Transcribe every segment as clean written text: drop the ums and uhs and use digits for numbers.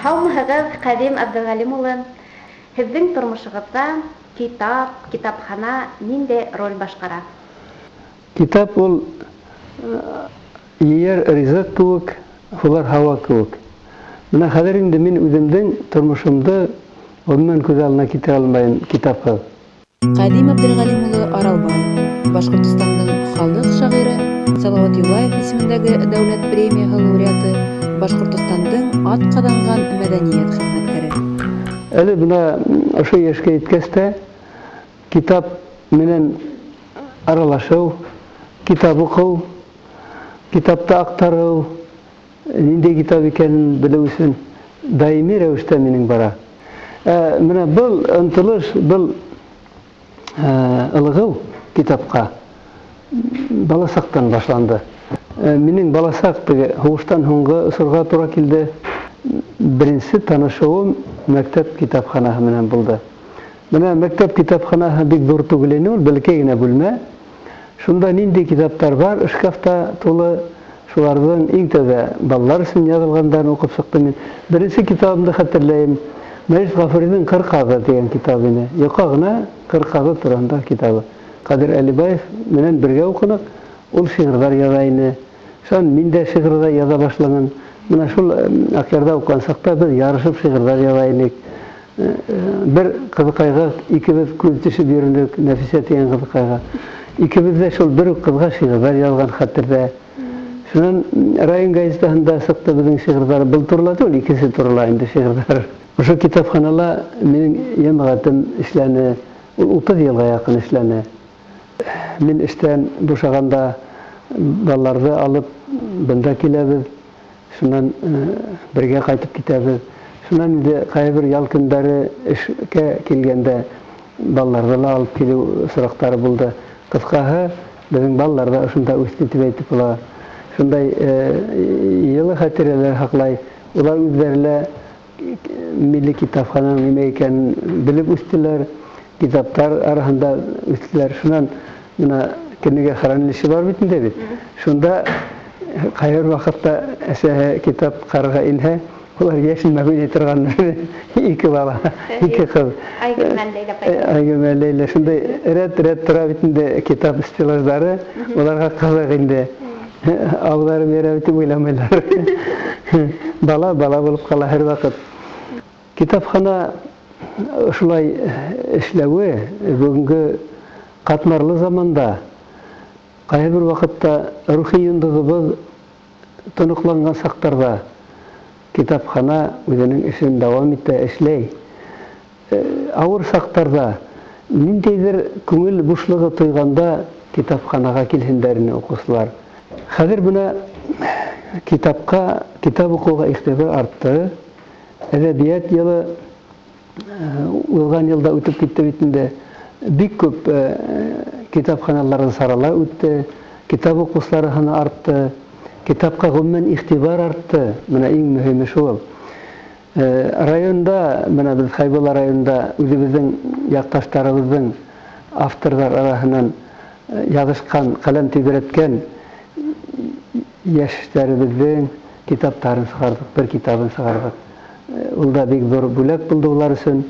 Һаумыһығыҙ, Ҡәҙим Абдулғалим улы. Һеҙҙең тормошығыҙҙа китап, китапхана ниндәй роль башҡара? Китап ул ейәр ризыҡ кеүек, һулар һауа кеүек. Менә хәҙер инде мин үҙемдең тормошомды ондан күҙ алдына китә алмайым китапһыҙ. Ҡәҙим Аралбай, Башҡортостандың халыҡ шағиры, Салауат Юлаев исемендәге Дәүләт премияһы лауреаты, Башҡортостандың атҡаҙанған мәҙәниәт хеҙмәткәре. Әле бына ошо йәшкә еткәс тә китап менән аралашыу, китап уҡыу, китапты аҡтарыу, ниндәй китап икәнен белеү өсөн даими рәүештә минең бара. Менә был ынтылыш, был ылығыу китапҡа бала саҡтан башланды. Минең бала саҡ һуғыштан һуңғы осорға тура килде. Беренсе танышыуым мәктәп китапханаһы менән булды. Менә мәктәп китапханаһы бик ҙур түгел ине, ул бәләкәй генә бүлмә. Шунда ниндәй китаптар бар, шкафта тулы, шуларҙың иң тәүҙә балалар өсөн яҙылғандарын уҡып сыҡтым мин. Беренсе китабымды хәтерләйем. Мәжит Ғафуриҙың «Ҡырҡаҙы» дигән китабы ине. Йоҡа ғына «Ҡырҡаҙы» тураһында китабы. Ҡадир Әлибаев менән бергә уҡыныҡ. Ул шиғырҙар яҙа ине. Шунан мин дә шиғырҙар яҙа башланым. Менә шул Аҡъярҙа уҡыған саҡта беҙ ярышып шиғырҙар яҙа инек. Бер ҡыҙыҡайға икебеҙ күҙ төшөп йөрөнөк, Нәфисә тигән ҡыҙыҡайға. Икебеҙ ҙә шул бер үк ҡыҙға шиғырҙар яҙған хәтерҙә. Шунан район газетаһында сыҡты беҙҙең шиғырҙар. Был турала түгел, икенсе турала инде шиғырҙар. Ошо китапханала минең йәмәғәтем эшләне, 30 йылға яҡын эшләне. Мин эштән бушағанда балаларҙы алып бында киләбеҙ, шунан бергә ҡайтып китәбеҙ. Шунан инде ҡайбер ял көндәре эшкә килгәндә балаларҙы ла алып килеү осраҡтары булды. Ҡыҫҡаһы, беҙҙең балалар ҙа ошонда үҫте тип әйтеп була. Шундай йылы хәтирәләр һаҡлай. Улар үҙҙәре лә милли китапхананың нимә икәнен белеп үҫтеләр, китаптар араһында үҫтеләр. Шунан мына кенегә хранилище бар бит инде бит. Шунда ҡайбер ваҡытта әсәһе китап ҡарарға инһә, улар йәшенмәгән торған ике бала, ике ҡыҙ. Айгөлмән Ләйлә. Шундай рәт тора бит инде китап стеллаждары, уларға ҡыҙыҡ инде. Ауҙары бирә бит уйламайҙар. Бала булып ҡала һәр ваҡыт. Китапхана шулай эшләүе бөгөнгө ҡатмарлы заманда ҡайһы ваҡытта рухи йондоҙобоҙ тоноҡланған саҡтарҙа китапхана үҙенең эшен дауам итә, эшләй. Ауыр саҡтарҙа ниндәйҙер күңел бушлығы тойғанда китапханаға килһендәр ине уҡыусылар. Хәҙер бына китапҡа, китап уҡыуға иғтибар артты. Әҙәбиәт йылы уҙған йылда үтеп китте бит инде. Бик күп китапханаларҙы сарала үтте, китап уҡыусылары һаны артты, китапҡа ғөмүмән иғтибар артты. Менә иң мөһиме шул. Районда, менә беҙ Хәйбулла районында үҙебеҙҙең яҡташтарыбыҙҙың авторҙар араһынан яҙышҡан, ҡәләм тибрәткән йәштәребеҙҙең китаптарын сығарҙык, бер китабын сығарҙык. Ул да бик ҙур бүләк булды улар өсөн.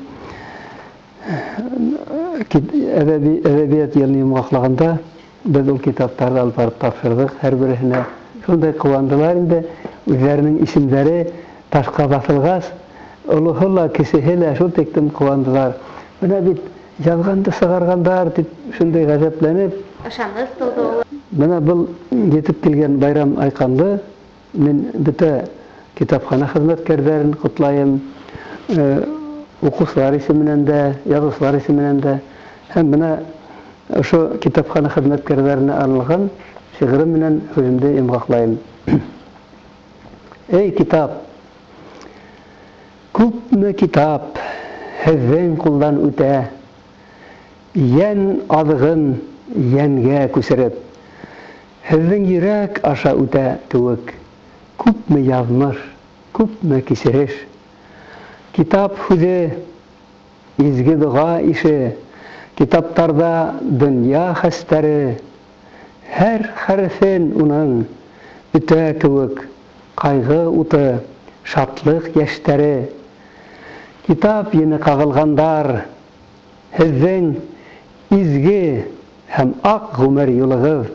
Әҙәбиәт йылын йомғаҡлағанда беҙ ул китаптарҙы алып барып тапшырҙык һәр береһенә. Шундай ҡыуандылар инде, үҙҙәренең исемдәре ташҡа баҫылғас, олоһо ла, кесеһе лә шул тиклем ҡыуандылар. Менә бит яҙғанды сығарғандар тип шундай ғәжәпләнеп. Ышаныс тыуҙы. Менә был етеп килгән байрам айҡанды мин бөтә китапхана хеҙмәткәрҙәрен ҡотлайым, уҡыусылар исеменән дә, яҙыусылар исеменән дә. Һәм бына ошо китапхана хеҙмәткәрҙәренә арналған шиғырым менән һүҙемде йомғаҡлайым. Эй китап, күпме китап һеҙҙең ҡулдан үтә, йән аҙығын йәнгә күсереп, һеҙҙең йөрәк аша үтә кеүек, күпме яҙмыш, күпме кисереш. Китап һүҙе, изге доға ише, китаптарҙа донъя хәстәре, һәр хәрефен уның үтә кеүек, ҡайғы уты, шатлык яшьтәре. Китап ене кагылгандар, һеҙҙең изге һәм ак ғүмер юлығыҙ,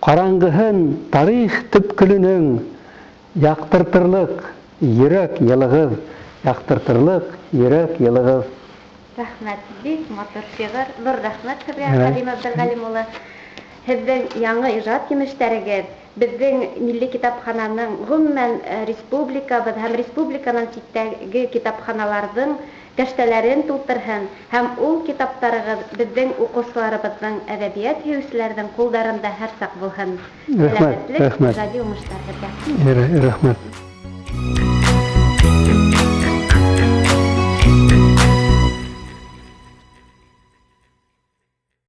ҡараңғыһын тарих төпкөлөнөң яҡтыртырлык йөрәк йылығыҙ, яҡтыртырлык йөрәк йылығыҙ. Рәхмәт, бик матур шиғыр. Ҙур рәхмәт һеҙгә, Ҡәҙим Әбделғәлим улы. Һеҙҙең яңы ижад емештәрегеҙ беҙҙең милли китапхананың, ғөмүмән республикабыҙ һәм республиканан ситтәге китапханаларҙың кәштәләрен тултырһын һәм ул китаптарығыҙ беҙҙең уҡыусыларыбыҙҙың, әҙәбиәт һөйөүселәрҙең ҡулдарында һәр саҡ булһын. Рәхмәт, рәхмәт. Ижади уңыштар һеҙгә. Рәхмәт.